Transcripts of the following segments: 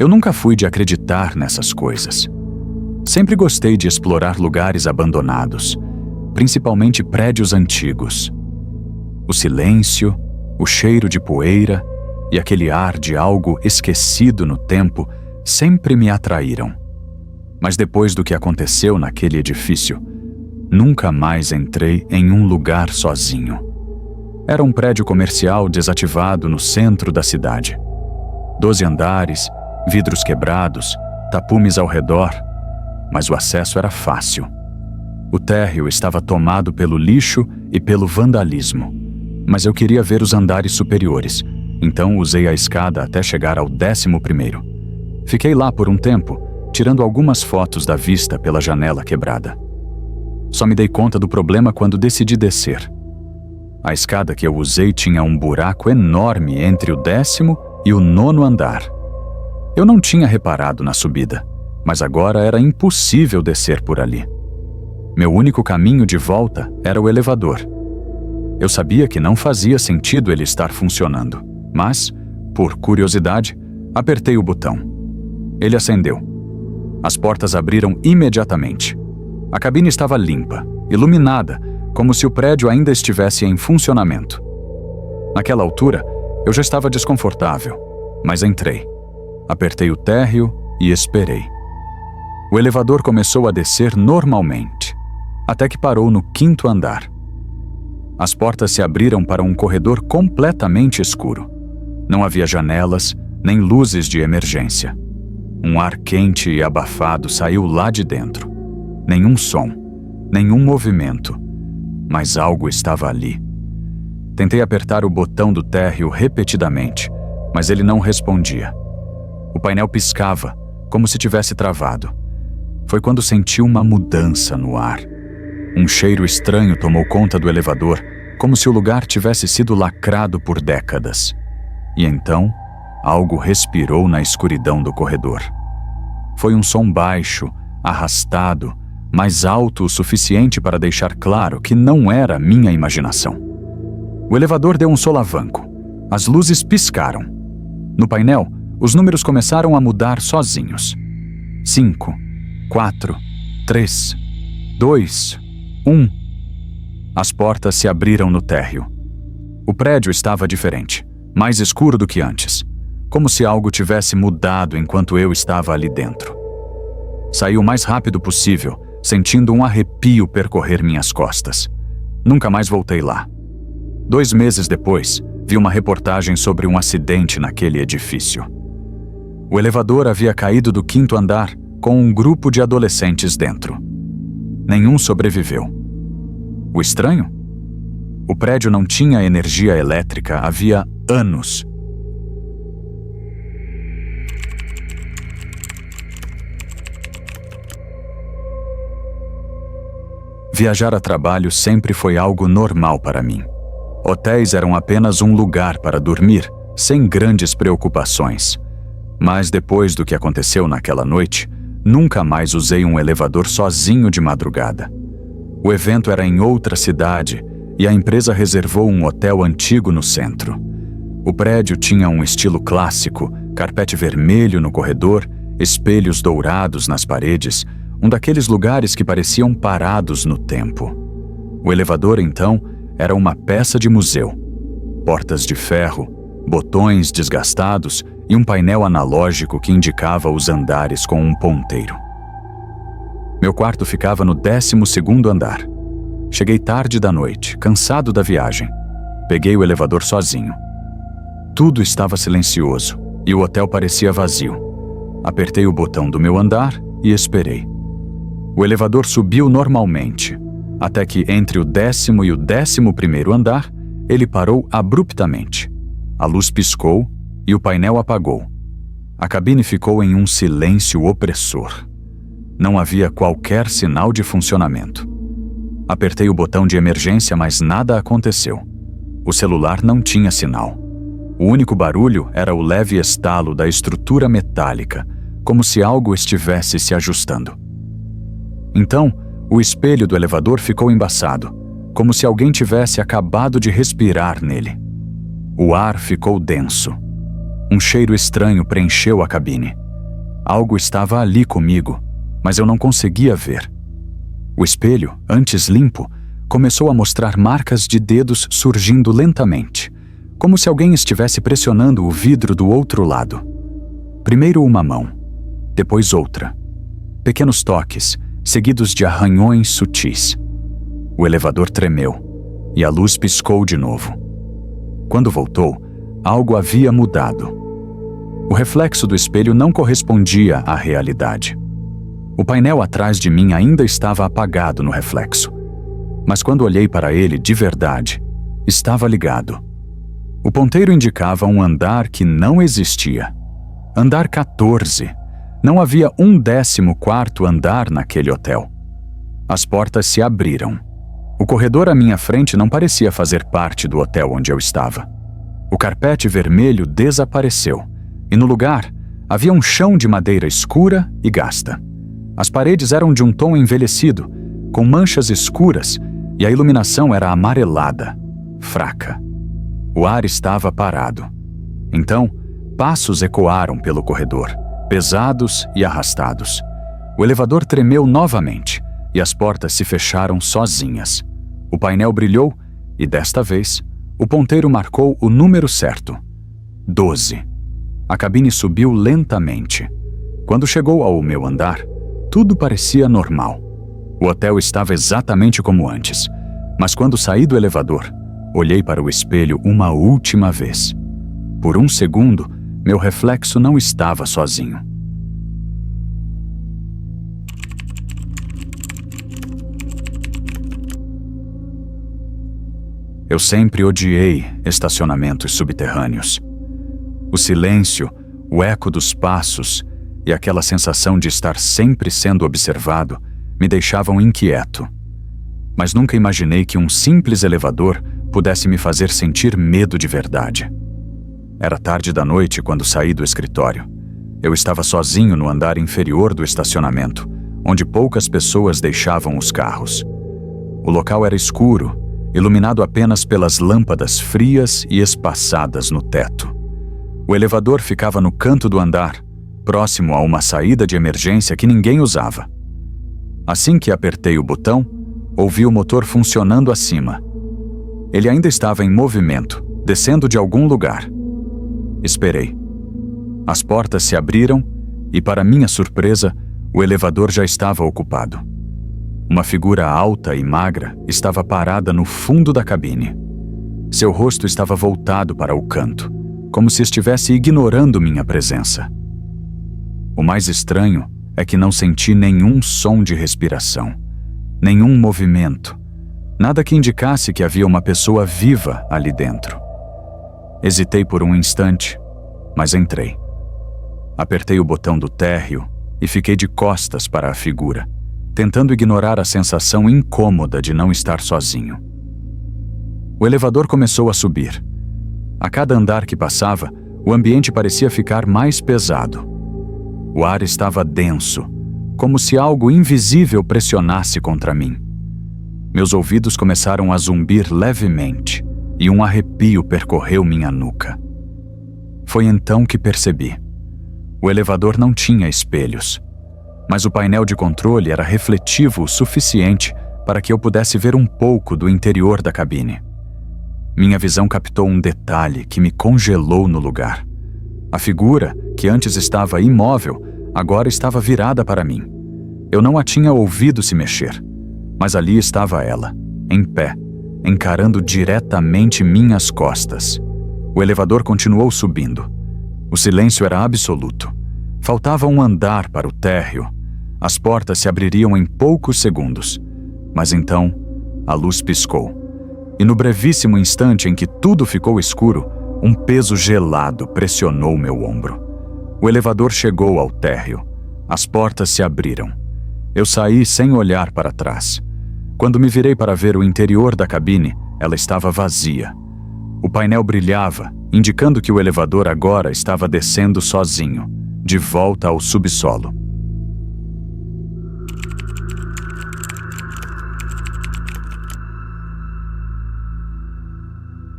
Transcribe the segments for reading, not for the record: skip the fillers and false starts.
Eu nunca fui de acreditar nessas coisas. Sempre gostei de explorar lugares abandonados, principalmente prédios antigos. O silêncio, o cheiro de poeira e aquele ar de algo esquecido no tempo sempre me atraíram. Mas depois do que aconteceu naquele edifício, nunca mais entrei em um lugar sozinho. Era um prédio comercial desativado no centro da cidade. 12 andares, vidros quebrados, tapumes ao redor, mas o acesso era fácil. O térreo estava tomado pelo lixo e pelo vandalismo, mas eu queria ver os andares superiores, então usei a escada até chegar ao 11º. Fiquei lá por um tempo, tirando algumas fotos da vista pela janela quebrada. Só me dei conta do problema quando decidi descer. A escada que eu usei tinha um buraco enorme entre o 10º e o 9º andar. Eu não tinha reparado na subida, mas agora era impossível descer por ali. Meu único caminho de volta era o elevador. Eu sabia que não fazia sentido ele estar funcionando, mas, por curiosidade, apertei o botão. Ele acendeu. As portas abriram imediatamente. A cabine estava limpa, iluminada, como se o prédio ainda estivesse em funcionamento. Naquela altura, eu já estava desconfortável, mas entrei. Apertei o térreo e esperei. O elevador começou a descer normalmente, até que parou no 5º andar. As portas se abriram para um corredor completamente escuro. Não havia janelas, nem luzes de emergência. Um ar quente e abafado saiu lá de dentro. Nenhum som, nenhum movimento, mas algo estava ali. Tentei apertar o botão do térreo repetidamente, mas ele não respondia. O painel piscava, como se tivesse travado. Foi quando senti uma mudança no ar. Um cheiro estranho tomou conta do elevador, como se o lugar tivesse sido lacrado por décadas. E então, algo respirou na escuridão do corredor. Foi um som baixo, arrastado, mas alto o suficiente para deixar claro que não era minha imaginação. O elevador deu um solavanco. As luzes piscaram. No painel, os números começaram a mudar sozinhos. 5, 4, 3, 2, 1. As portas se abriram no térreo. O prédio estava diferente, mais escuro do que antes, como se algo tivesse mudado enquanto eu estava ali dentro. Saí o mais rápido possível, sentindo um arrepio percorrer minhas costas. Nunca mais voltei lá. 2 meses depois, vi uma reportagem sobre um acidente naquele edifício. O elevador havia caído do 5º andar com um grupo de adolescentes dentro. Nenhum sobreviveu. O estranho? O prédio não tinha energia elétrica havia anos. Viajar a trabalho sempre foi algo normal para mim. Hotéis eram apenas um lugar para dormir, sem grandes preocupações. Mas depois do que aconteceu naquela noite, nunca mais usei um elevador sozinho de madrugada. O evento era em outra cidade e a empresa reservou um hotel antigo no centro. O prédio tinha um estilo clássico, carpete vermelho no corredor, espelhos dourados nas paredes, um daqueles lugares que pareciam parados no tempo. O elevador, então, era uma peça de museu. Portas de ferro, botões desgastados e um painel analógico que indicava os andares com um ponteiro. Meu quarto ficava no 12º andar. Cheguei tarde da noite, cansado da viagem. Peguei o elevador sozinho. Tudo estava silencioso e o hotel parecia vazio. Apertei o botão do meu andar e esperei. O elevador subiu normalmente, até que entre o 10º e o 11º andar, ele parou abruptamente. A luz piscou e o painel apagou. A cabine ficou em um silêncio opressor. Não havia qualquer sinal de funcionamento. Apertei o botão de emergência, mas nada aconteceu. O celular não tinha sinal. O único barulho era o leve estalo da estrutura metálica, como se algo estivesse se ajustando. Então, o espelho do elevador ficou embaçado, como se alguém tivesse acabado de respirar nele. O ar ficou denso. Um cheiro estranho preencheu a cabine. Algo estava ali comigo, mas eu não conseguia ver. O espelho, antes limpo, começou a mostrar marcas de dedos surgindo lentamente, como se alguém estivesse pressionando o vidro do outro lado. Primeiro uma mão, depois outra. Pequenos toques, seguidos de arranhões sutis. O elevador tremeu e a luz piscou de novo. Quando voltou, algo havia mudado. O reflexo do espelho não correspondia à realidade. O painel atrás de mim ainda estava apagado no reflexo, mas quando olhei para ele de verdade, estava ligado. O ponteiro indicava um andar que não existia. Andar 14. Não havia um 14º andar naquele hotel. As portas se abriram. O corredor à minha frente não parecia fazer parte do hotel onde eu estava. O carpete vermelho desapareceu, e no lugar havia um chão de madeira escura e gasta. As paredes eram de um tom envelhecido, com manchas escuras, e a iluminação era amarelada, fraca. O ar estava parado. Então, passos ecoaram pelo corredor, pesados e arrastados. O elevador tremeu novamente, e as portas se fecharam sozinhas. O painel brilhou, e desta vez, o ponteiro marcou o número certo: 12. A cabine subiu lentamente. Quando chegou ao meu andar, tudo parecia normal. O hotel estava exatamente como antes, mas quando saí do elevador, olhei para o espelho uma última vez. Por um segundo, meu reflexo não estava sozinho. Eu sempre odiei estacionamentos subterrâneos. O silêncio, o eco dos passos e aquela sensação de estar sempre sendo observado me deixavam inquieto. Mas nunca imaginei que um simples elevador pudesse me fazer sentir medo de verdade. Era tarde da noite quando saí do escritório. Eu estava sozinho no andar inferior do estacionamento, onde poucas pessoas deixavam os carros. O local era escuro, iluminado apenas pelas lâmpadas frias e espaçadas no teto. O elevador ficava no canto do andar, próximo a uma saída de emergência que ninguém usava. Assim que apertei o botão, ouvi o motor funcionando acima. Ele ainda estava em movimento, descendo de algum lugar. Esperei. As portas se abriram e, para minha surpresa, o elevador já estava ocupado. Uma figura alta e magra estava parada no fundo da cabine. Seu rosto estava voltado para o canto, como se estivesse ignorando minha presença. O mais estranho é que não senti nenhum som de respiração, nenhum movimento, nada que indicasse que havia uma pessoa viva ali dentro. Hesitei por um instante, mas entrei. Apertei o botão do térreo e fiquei de costas para a figura, tentando ignorar a sensação incômoda de não estar sozinho. O elevador começou a subir. A cada andar que passava, o ambiente parecia ficar mais pesado. O ar estava denso, como se algo invisível pressionasse contra mim. Meus ouvidos começaram a zumbir levemente e um arrepio percorreu minha nuca. Foi então que percebi. O elevador não tinha espelhos, mas o painel de controle era refletivo o suficiente para que eu pudesse ver um pouco do interior da cabine. Minha visão captou um detalhe que me congelou no lugar. A figura, que antes estava imóvel, agora estava virada para mim. Eu não a tinha ouvido se mexer, mas ali estava ela, em pé, encarando diretamente minhas costas. O elevador continuou subindo. O silêncio era absoluto. Faltava um andar para o térreo. As portas se abririam em poucos segundos. Mas então, a luz piscou. E no brevíssimo instante em que tudo ficou escuro, um peso gelado pressionou meu ombro. O elevador chegou ao térreo. As portas se abriram. Eu saí sem olhar para trás. Quando me virei para ver o interior da cabine, ela estava vazia. O painel brilhava, indicando que o elevador agora estava descendo sozinho, de volta ao subsolo.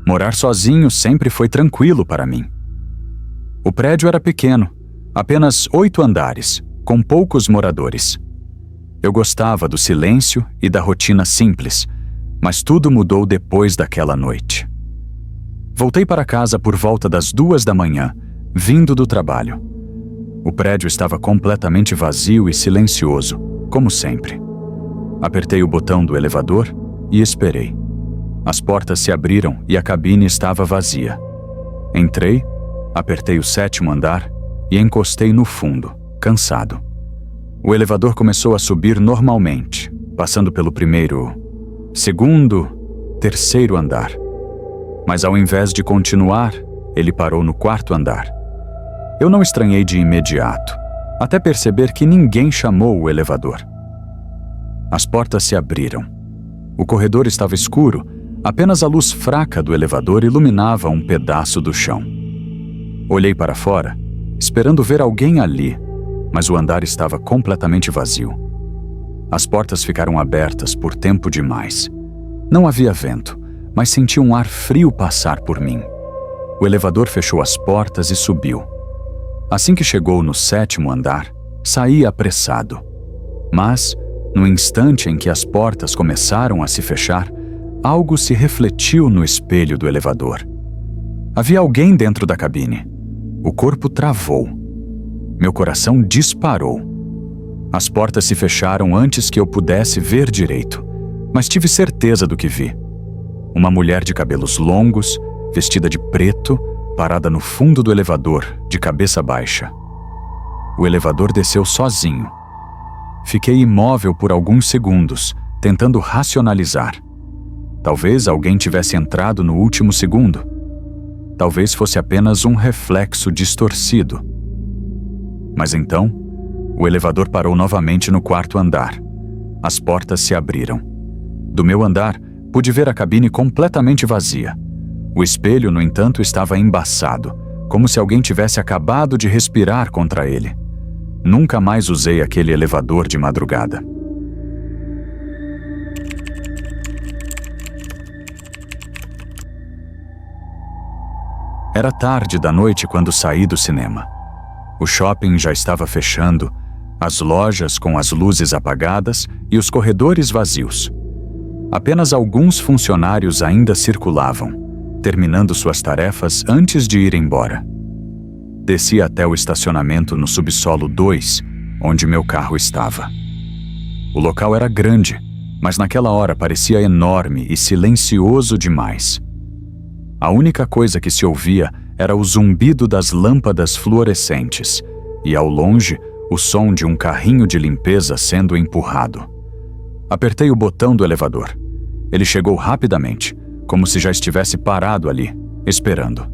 Morar sozinho sempre foi tranquilo para mim. O prédio era pequeno, Apenas 8 andares, com poucos moradores. Eu gostava do silêncio e da rotina simples, mas tudo mudou depois daquela noite. Voltei para casa por volta das 2 da manhã, vindo do trabalho. O prédio estava completamente vazio e silencioso, como sempre. Apertei o botão do elevador e esperei. As portas se abriram e a cabine estava vazia. Entrei, apertei o 7º andar e encostei no fundo, cansado. O elevador começou a subir normalmente, passando pelo primeiro, segundo, terceiro andar. Mas ao invés de continuar, ele parou no 4º andar. Eu não estranhei de imediato, até perceber que ninguém chamou o elevador. As portas se abriram. O corredor estava escuro, apenas a luz fraca do elevador iluminava um pedaço do chão. Olhei para fora, esperando ver alguém ali, mas o andar estava completamente vazio. As portas ficaram abertas por tempo demais. Não havia vento, mas senti um ar frio passar por mim. O elevador fechou as portas e subiu. Assim que chegou no 7º andar, saí apressado. Mas, no instante em que as portas começaram a se fechar, algo se refletiu no espelho do elevador. Havia alguém dentro da cabine. O corpo travou. Meu coração disparou. As portas se fecharam antes que eu pudesse ver direito, mas tive certeza do que vi. Uma mulher de cabelos longos, vestida de preto, parada no fundo do elevador, de cabeça baixa. O elevador desceu sozinho. Fiquei imóvel por alguns segundos, tentando racionalizar. Talvez alguém tivesse entrado no último segundo. Talvez fosse apenas um reflexo distorcido. Mas então, o elevador parou novamente no 4º andar. As portas se abriram. Do meu andar, pude ver a cabine completamente vazia. O espelho, no entanto, estava embaçado, como se alguém tivesse acabado de respirar contra ele. Nunca mais usei aquele elevador de madrugada. Era tarde da noite quando saí do cinema. O shopping já estava fechando, as lojas com as luzes apagadas e os corredores vazios. Apenas alguns funcionários ainda circulavam, terminando suas tarefas antes de ir embora. Desci até o estacionamento no subsolo 2, onde meu carro estava. O local era grande, mas naquela hora parecia enorme e silencioso demais. A única coisa que se ouvia era o zumbido das lâmpadas fluorescentes e, ao longe, o som de um carrinho de limpeza sendo empurrado. Apertei o botão do elevador. Ele chegou rapidamente, como se já estivesse parado ali, esperando.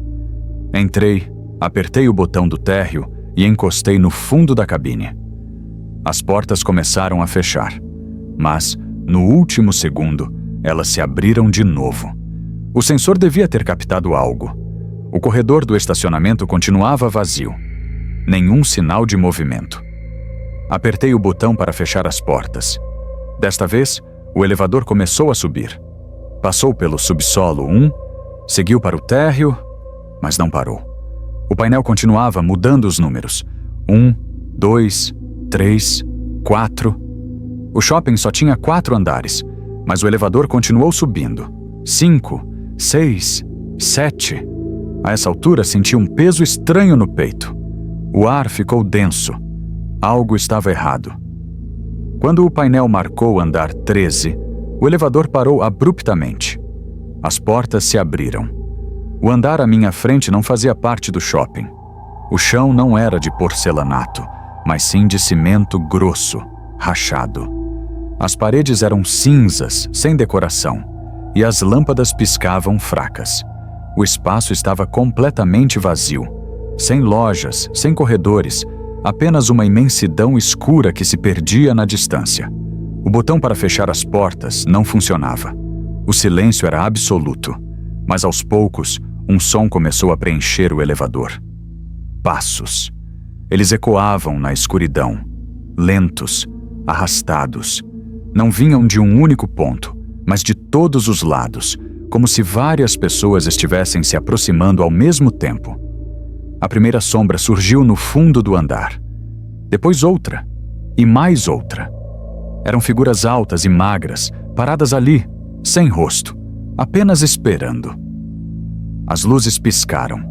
Entrei, apertei o botão do térreo e encostei no fundo da cabine. As portas começaram a fechar, mas, no último segundo, elas se abriram de novo. O sensor devia ter captado algo. O corredor do estacionamento continuava vazio. Nenhum sinal de movimento. Apertei o botão para fechar as portas. Desta vez, o elevador começou a subir. Passou pelo subsolo 1, seguiu para o térreo, mas não parou. O painel continuava mudando os números. 1, 2, 3, 4. O shopping só tinha 4 andares, mas o elevador continuou subindo. 5, 6, 7. A essa altura senti um peso estranho no peito. O ar ficou denso. Algo estava errado. Quando o painel marcou o andar 13, o elevador parou abruptamente. As portas se abriram. O andar à minha frente não fazia parte do shopping. O chão não era de porcelanato, mas sim de cimento grosso, rachado. As paredes eram cinzas, sem decoração, e as lâmpadas piscavam fracas. O espaço estava completamente vazio, sem lojas, sem corredores, apenas uma imensidão escura que se perdia na distância. O botão para fechar as portas não funcionava. O silêncio era absoluto, mas aos poucos, um som começou a preencher o elevador. Passos. Eles ecoavam na escuridão, lentos, arrastados. Não vinham de um único ponto, mas de todos os lados, como se várias pessoas estivessem se aproximando ao mesmo tempo. A primeira sombra surgiu no fundo do andar. Depois outra. E mais outra. Eram figuras altas e magras, paradas ali, sem rosto, apenas esperando. As luzes piscaram.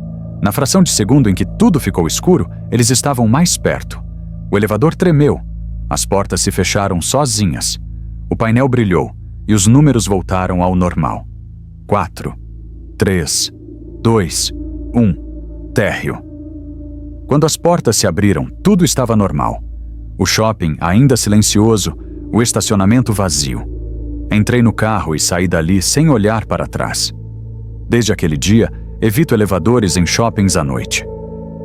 Na fração de segundo em que tudo ficou escuro, eles estavam mais perto. O elevador tremeu. As portas se fecharam sozinhas. O painel brilhou e os números voltaram ao normal. 4, 3, 2, 1. Térreo. Quando as portas se abriram, tudo estava normal. O shopping ainda silencioso, o estacionamento vazio. Entrei no carro e saí dali sem olhar para trás. Desde aquele dia, evito elevadores em shoppings à noite.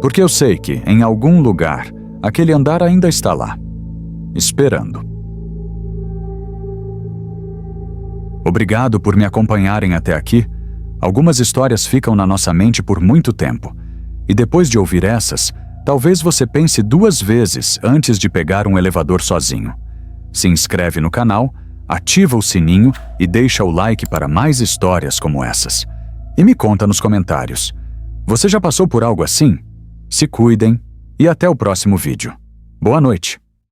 Porque eu sei que, em algum lugar, aquele andar ainda está lá, esperando. Obrigado por me acompanharem até aqui. Algumas histórias ficam na nossa mente por muito tempo. E depois de ouvir essas, talvez você pense 2 vezes antes de pegar um elevador sozinho. Se inscreve no canal, ativa o sininho e deixa o like para mais histórias como essas. E me conta nos comentários. Você já passou por algo assim? Se cuidem e até o próximo vídeo. Boa noite!